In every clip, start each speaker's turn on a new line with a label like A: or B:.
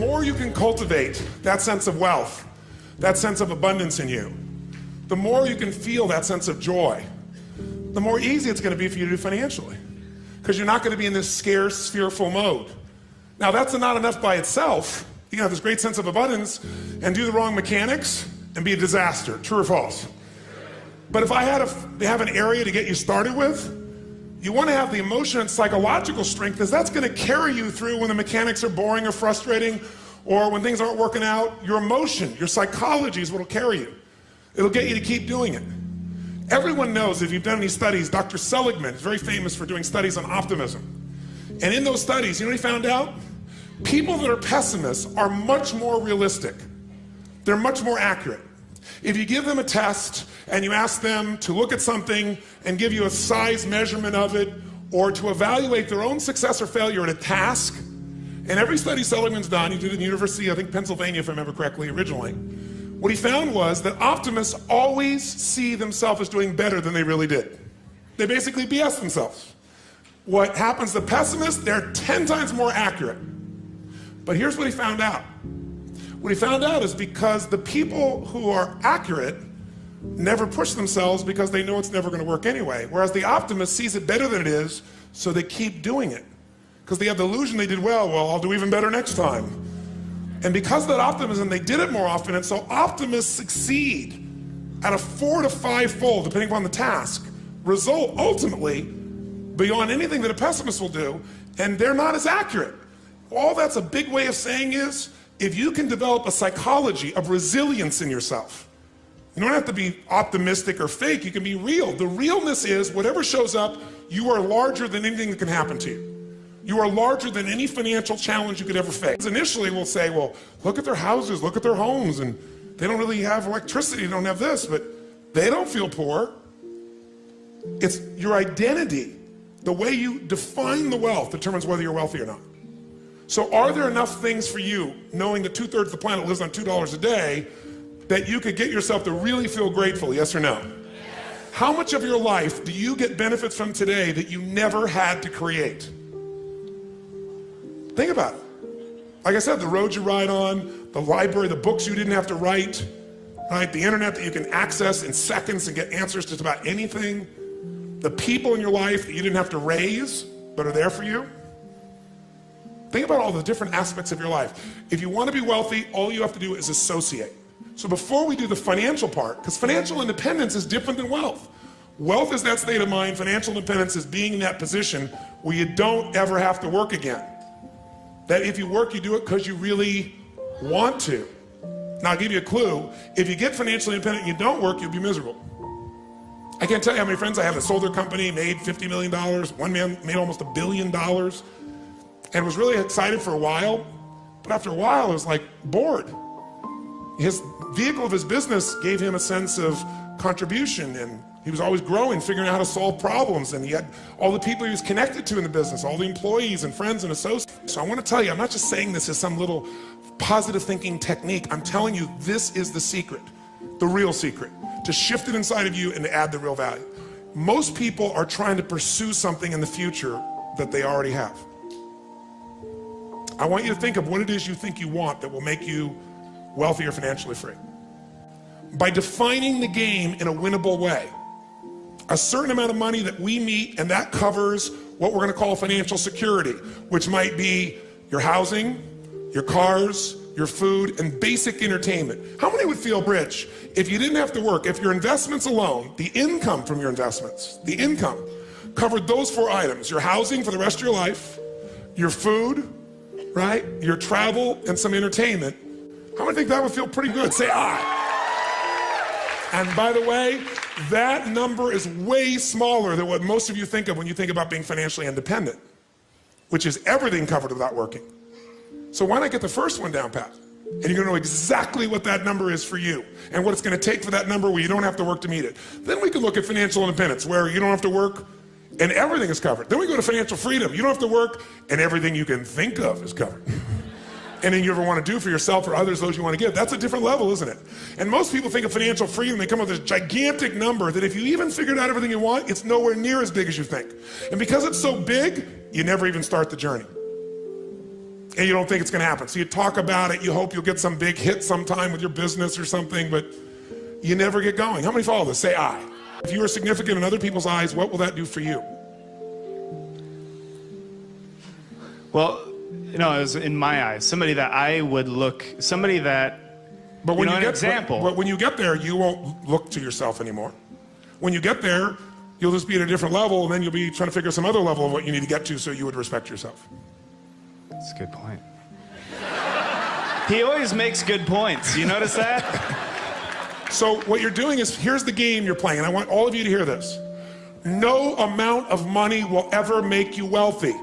A: more you can cultivate that sense of wealth, that sense of abundance in you, the more you can feel that sense of joy, the more easy it's going to be for you to do financially. Because you're not going to be in this scarce, fearful mode. Now, that's not enough by itself. You can have this great sense of abundance and do the wrong mechanics and be a disaster. True or false? But if I had to have an area to get you started with, you want to have the emotion and psychological strength, because that's going to carry you through when the mechanics are boring or frustrating, or when things aren't working out. Your emotion, your psychology is what will carry you. It'll get you to keep doing it. Everyone knows, if you've done any studies, Dr. Seligman is very famous for doing studies on optimism. And in those studies, you know what he found out? People that are pessimists are much more realistic. They're much more accurate. If you give them a test and you ask them to look at something and give you a size measurement of it, or to evaluate their own success or failure at a task, and every study Seligman's done, he did it in the University, I think Pennsylvania if I remember correctly originally, what he found was that optimists always see themselves as doing better than they really did. They basically BS themselves. What happens to pessimists, they're 10 times more accurate. But here's what he found out. What he found out is because the people who are accurate never push themselves because they know it's never going to work anyway. Whereas the optimist sees it better than it is, so they keep doing it. Because they have the illusion they did well, I'll do even better next time. And because of that optimism, they did it more often, and so optimists succeed at a 4 to 5-fold, depending upon the task, result ultimately beyond anything that a pessimist will do, and they're not as accurate. All that's a big way of saying is, if you can develop a psychology of resilience in yourself, you don't have to be optimistic or fake, you can be real. The realness is, whatever shows up, you are larger than anything that can happen to you. You are larger than any financial challenge you could ever face. Initially, we'll say, well, look at their houses, look at their homes, and they don't really have electricity, they don't have this, but they don't feel poor. It's your identity. The way you define the wealth determines whether you're wealthy or not. So are there enough things for you, knowing that 2/3 of the planet lives on $2 a day, that you could get yourself to really feel grateful, yes or no? Yes. How much of your life do you get benefits from today that you never had to create? Think about it. Like I said, the roads you ride on, the library, the books you didn't have to write, right? The internet that you can access in seconds and get answers to just about anything. The people in your life that you didn't have to raise, but are there for you. Think about all the different aspects of your life. If you want to be wealthy, all you have to do is associate. So before we do the financial part, because financial independence is different than wealth. Wealth is that state of mind. Financial independence is being in that position where you don't ever have to work again. That if you work, you do it because you really want to. Now, I'll give you a clue. If you get financially independent and you don't work, you'll be miserable. I can't tell you how many friends I have that sold their company, made $50 million. One man made almost $1 billion and was really excited for a while. But after a while, it was like bored. His vehicle of his business gave him a sense of contribution, and he was always growing, figuring out how to solve problems, and he had all the people he was connected to in the business, all the employees and friends and associates. So I want to tell you, I'm not just saying this as some little positive thinking technique. I'm telling you, this is the secret, the real secret, to shift it inside of you and to add the real value. Most people are trying to pursue something in the future that they already have. I want you to think of what it is you think you want that will make you wealthy or financially free. By defining the game in a winnable way, a certain amount of money that we meet, and that covers what we're going to call financial security, which might be your housing, your cars, your food, and basic entertainment. How many would feel rich if you didn't have to work, if your investments alone, the income from your investments, the income, covered those 4 items, your housing for the rest of your life, your food, right, your travel, and some entertainment? How many think that would feel pretty good? Say aye. And by the way, that number is way smaller than what most of you think of when you think about being financially independent, which is everything covered without working. So why not get the first one down pat? And you're gonna know exactly what that number is for you and what it's gonna take for that number where you don't have to work to meet it. Then we can look at financial independence, where you don't have to work and everything is covered. Then we go to financial freedom. You don't have to work and everything you can think of is covered. Anything you ever want to do for yourself or others, those you want to give. That's a different level, isn't it? And most people think of financial freedom, they come up with this gigantic number that if you even figured out everything you want, it's nowhere near as big as you think. And because it's so big, you never even start the journey. and you don't think it's gonna happen. So you talk about it, you hope you'll get some big hit sometime with your business or something, but you never get going. How many follow this? Say I. If you are significant in other people's eyes, what will that do for you?
B: Well, you know, it was in my eyes, somebody that I would look, somebody that,
A: but when
B: you know,
A: you
B: an
A: get,
B: example.
A: But when you get there, you won't look to yourself anymore. When you get there, you'll just be at a different level, and then you'll be trying to figure some other level of what you need to get to so you would respect yourself.
B: That's a good point. He always makes good points. You notice that?
A: So what you're doing is, here's the game you're playing, and I want all of you to hear this. No amount of money will ever make you wealthy.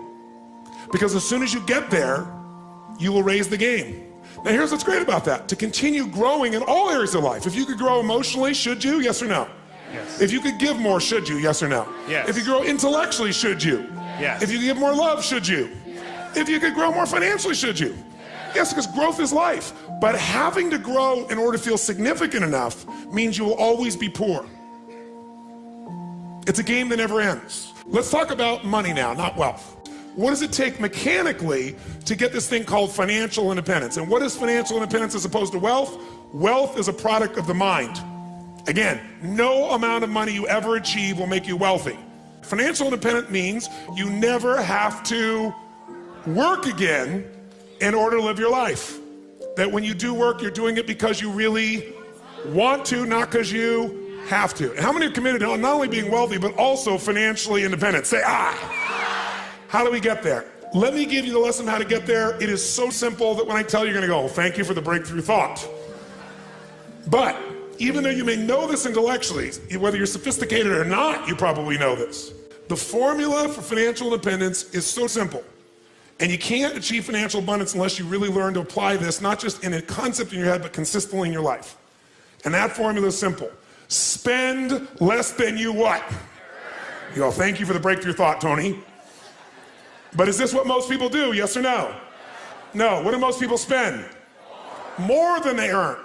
A: Because as soon as you get there, you will raise the game. Now here's what's great about that. To continue growing in all areas of life. If you could grow emotionally, should you? Yes or no?
B: Yes.
A: If you could give more, should you? Yes or no?
B: Yes.
A: If you grow intellectually, should you?
B: Yes.
A: If you could give more love, should you? If you could grow more financially, should you? Yes, because growth is life. But having to grow in order to feel significant enough means you will always be poor. It's a game that never ends. Let's talk about money now, not wealth. What does it take mechanically to get this thing called financial independence? And what is financial independence as opposed to wealth? Wealth is a product of the mind. Again, no amount of money you ever achieve will make you wealthy. Financial independence means you never have to work again in order to live your life. That when you do work, you're doing it because you really want to, not because you have to. And how many are committed to not only being wealthy, but also financially independent? Say, I. How do we get there? Let me give you the lesson how to get there. It is so simple that when I tell you, you're gonna go, thank you for the breakthrough thought. But even though you may know this intellectually, whether you're sophisticated or not, you probably know this. The formula for financial independence is so simple. And you can't achieve financial abundance unless you really learn to apply this, not just in a concept in your head, but consistently in your life. And that formula is simple. Spend less than you what? You go, thank you for the breakthrough thought, Tony. But is this what most people do, yes or no? No, what do most people spend? More than they earn.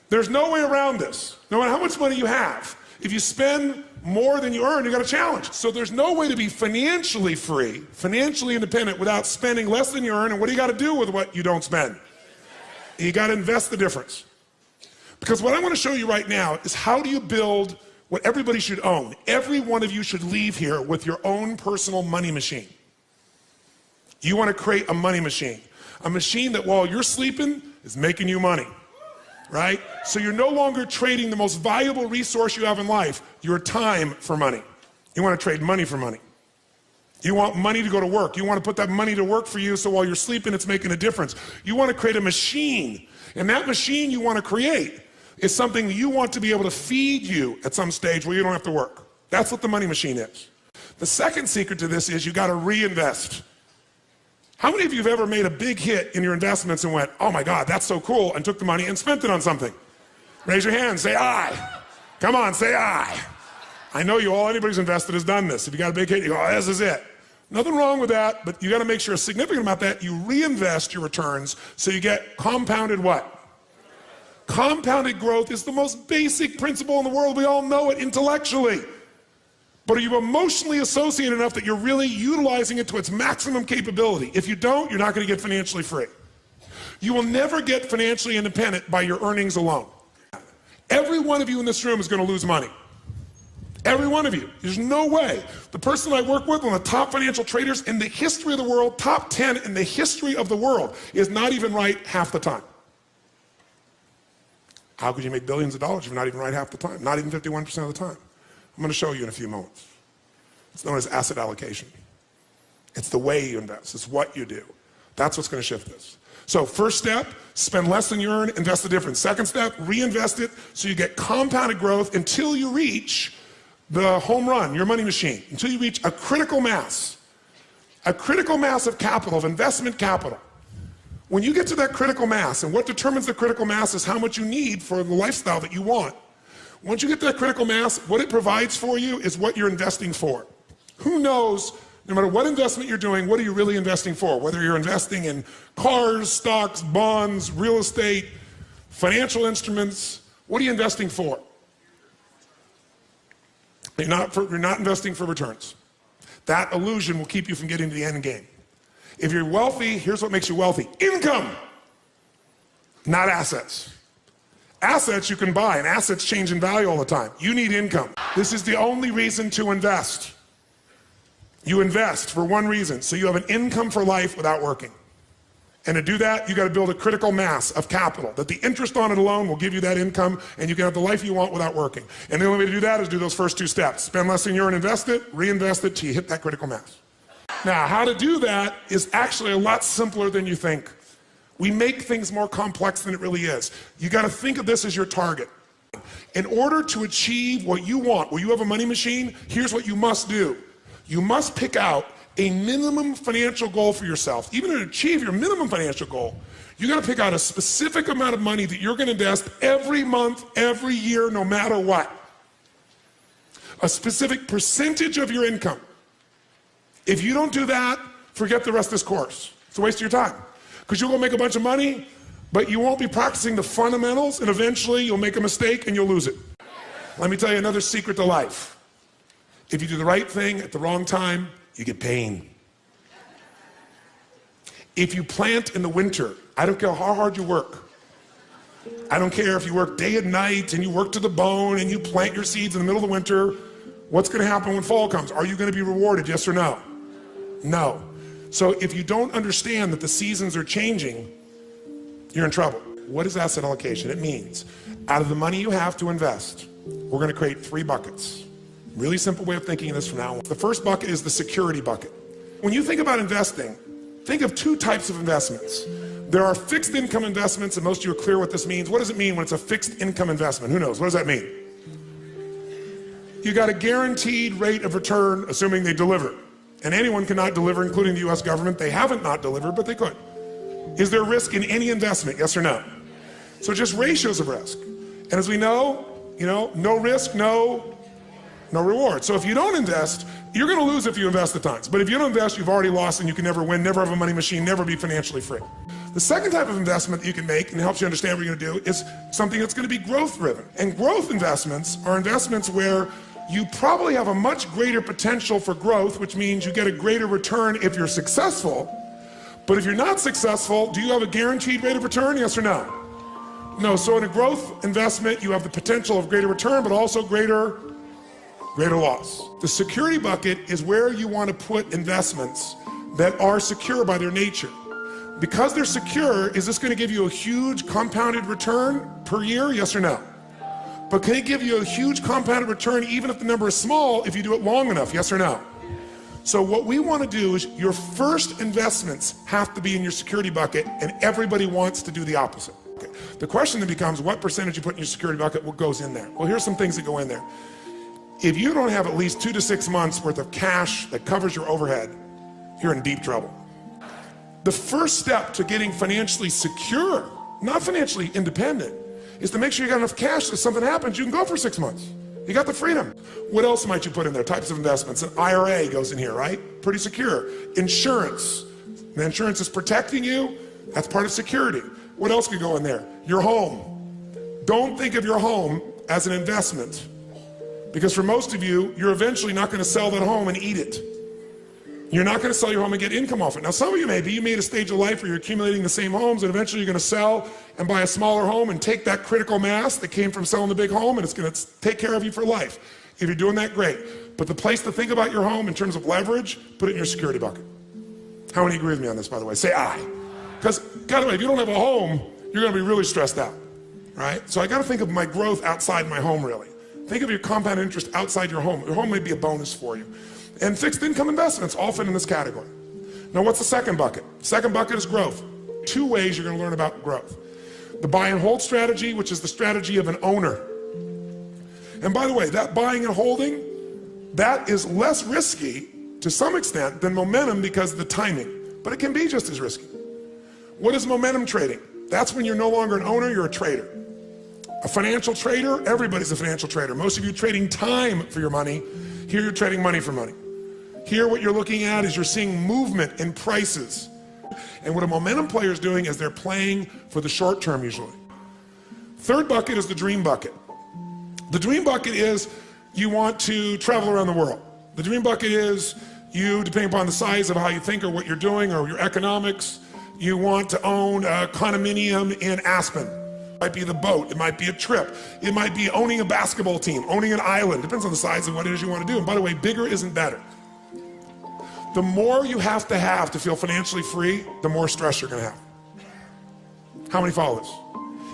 A: There's no way around this. No matter how much money you have, if you spend more than you earn, you got a challenge. So there's no way to be financially free, financially independent without spending less than you earn. And what do you got to do with what you don't spend? You got to invest the difference. Because what I want to show you right now is how do you build what everybody should own. Every one of you should leave here with your own personal money machine. You want to create a money machine. A machine that while you're sleeping is making you money, right? So you're no longer trading the most valuable resource you have in life, your time, for money. You want to trade money for money. You want money to go to work. You want to put that money to work for you so while you're sleeping it's making a difference. You want to create a machine. And that machine you want to create is something that you want to be able to feed you at some stage where you don't have to work. That's what the money machine is. The second secret to this is you got to reinvest. How many of you have ever made a big hit in your investments and went, oh my God, that's so cool, and took the money and spent it on something? Raise your hand, say I. Come on, say I. I know you all, anybody who's invested has done this. If you got a big hit, you go, oh, this is it. Nothing wrong with that, but you got to make sure a significant amount of that, you reinvest your returns so you get compounded what? Compounded growth is the most basic principle in the world. We all know it intellectually. But are you emotionally associated enough that you're really utilizing it to its maximum capability? If you don't, you're not going to get financially free. You will never get financially independent by your earnings alone. Every one of you in this room is going to lose money. Every one of you. There's no way. The person I work with, one of the top financial traders in the history of the world, top 10 in the history of the world, is not even right half the time. How could you make billions of dollars if you're not even right half the time? Not even 51% of the time. I'm going to show you in a few moments. It's known as asset allocation. It's the way you invest. It's what you do. That's what's going to shift this. So first step, spend less than you earn, invest the difference. Second step, reinvest it so you get compounded growth until you reach the home run, your money machine, until you reach a critical mass of capital, of investment capital. When you get to that critical mass, and what determines the critical mass is how much you need for the lifestyle that you want. Once you get to that critical mass, what it provides for you is what you're investing for. Who knows, no matter what investment you're doing, what are you really investing for? Whether you're investing in cars, stocks, bonds, real estate, financial instruments, what are you investing for? You're not investing for returns. That illusion will keep you from getting to the end game. If you're wealthy, here's what makes you wealthy. Income, not assets. Assets you can buy, and assets change in value all the time. You need income. This is the only reason to invest. You invest for one reason, so you have an income for life without working. And to do that, you got to build a critical mass of capital, that the interest on it alone will give you that income, and you can have the life you want without working. And the only way to do that is do those first two steps. Spend less than a year and invest it, reinvest it till you hit that critical mass. Now, how to do that is actually a lot simpler than you think. We make things more complex than it really is. You got to think of this as your target. In order to achieve what you want, where you have a money machine, here's what you must do. You must pick out a minimum financial goal for yourself. Even to achieve your minimum financial goal, you got to pick out a specific amount of money that you're going to invest every month, every year, no matter what. A specific percentage of your income. If you don't do that, forget the rest of this course. It's a waste of your time. Because you'll go make a bunch of money, but you won't be practicing the fundamentals, and eventually you'll make a mistake and you'll lose it. Let me tell you another secret to life. If you do the right thing at the wrong time, you get pain. If you plant in the winter, I don't care how hard you work. I don't care if you work day and night and you work to the bone and you plant your seeds in the middle of the winter. What's going to happen when fall comes? Are you going to be rewarded, yes or no? No. So if you don't understand that the seasons are changing, you're in trouble. What is asset allocation? It means out of the money you have to invest, we're going to create 3 buckets. Really simple way of thinking of this from now on. The first bucket is the security bucket. When you think about investing, think of 2 types of investments. There are fixed income investments, and most of you are clear what this means. What does it mean when it's a fixed income investment? Who knows? What does that mean? You got a guaranteed rate of return, assuming they deliver. And anyone cannot deliver, including the US government. They haven't not delivered, but they could. Is there risk in any investment, yes or no? So just ratios of risk. And as we know, no risk, no reward. So if you don't invest, you're going to lose if you invest at times. But if you don't invest, you've already lost and you can never win, never have a money machine, never be financially free. The second type of investment that you can make, and it helps you understand what you're going to do, is something that's going to be growth driven. And growth investments are investments where you probably have a much greater potential for growth, which means you get a greater return if you're successful. But if you're not successful, do you have a guaranteed rate of return, yes or no? No, so in a growth investment, you have the potential of greater return, but also greater loss. The security bucket is where you want to put investments that are secure by their nature. Because they're secure, is this going to give you a huge compounded return per year, yes or no? But can it give you a huge compounded return even if the number is small if you do it long enough, yes or no? So what we want to do is your first investments have to be in your security bucket, and everybody wants to do the opposite. Okay. The question then becomes what percentage you put in your security bucket, what goes in there? Well, here's some things that go in there. If you don't have at least 2 to 6 months worth of cash that covers your overhead, you're in deep trouble. The first step to getting financially secure, not financially independent, is to make sure you got enough cash that if something happens, you can go for 6 months. You got the freedom. What else might you put in there? Types of investments. An IRA goes in here, right? Pretty secure. Insurance. The insurance is protecting you. That's part of security. What else could go in there? Your home. Don't think of your home as an investment, because for most of you, you're eventually not going to sell that home and eat it. You're not going to sell your home and get income off it. Now, some of you may be. You made a stage of life where you're accumulating the same homes, and eventually you're going to sell and buy a smaller home and take that critical mass that came from selling the big home, and it's going to take care of you for life. If you're doing that, great. But the place to think about your home in terms of leverage, put it in your security bucket. How many agree with me on this, by the way? Say aye. Because, by the way, if you don't have a home, you're going to be really stressed out, right? So I got to think of my growth outside my home, really. Think of your compound interest outside your home. Your home may be a bonus for you. And fixed income investments all fit in this category. Now, what's the second bucket? Second bucket is growth. 2 ways you're going to learn about growth. The buy and hold strategy, which is the strategy of an owner. And by the way, that buying and holding, that is less risky to some extent than momentum because of the timing, but it can be just as risky. What is momentum trading? That's when you're no longer an owner, you're a trader. A financial trader, everybody's a financial trader. Most of you trading time for your money. Here you're trading money for money. Here what you're looking at is you're seeing movement in prices. And what a momentum player is doing is they're playing for the short term usually. Third bucket is the dream bucket. The dream bucket is you want to travel around the world. The dream bucket is You, depending upon the size of how you think or what you're doing or your economics, you want to own a condominium in Aspen. It might be the boat, it might be a trip, it might be owning a basketball team, owning an island. Depends on the size of what it is you want to do. And by the way, bigger isn't better. The more you have to feel financially free, the more stress you're gonna have. How many follow this?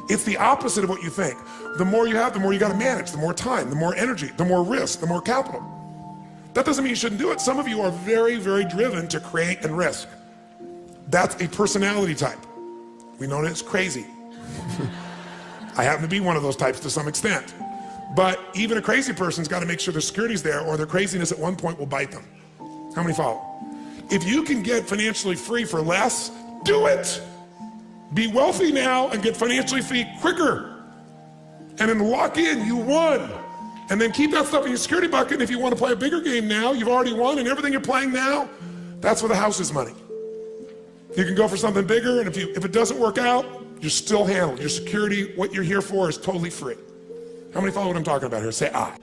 A: It's the opposite of what you think. The more you have, the more you gotta manage, the more time, the more energy, the more risk, the more capital. That doesn't mean you shouldn't do it. Some of you are very, very driven to create and risk. That's a personality type. We know that it's crazy. I happen to be one of those types to some extent. But even a crazy person's got to make sure their security's there, or their craziness at one point will bite them. How many follow? If you can get financially free for less, do it. Be wealthy now and get financially free quicker. And then lock in, you won. And then keep that stuff in your security bucket. And if you want to play a bigger game now, you've already won, and everything you're playing now, that's where the house is money. You can go for something bigger, and if it doesn't work out, you're still handled. Your security, what you're here for, is totally free. How many follow what I'm talking about here? Say I.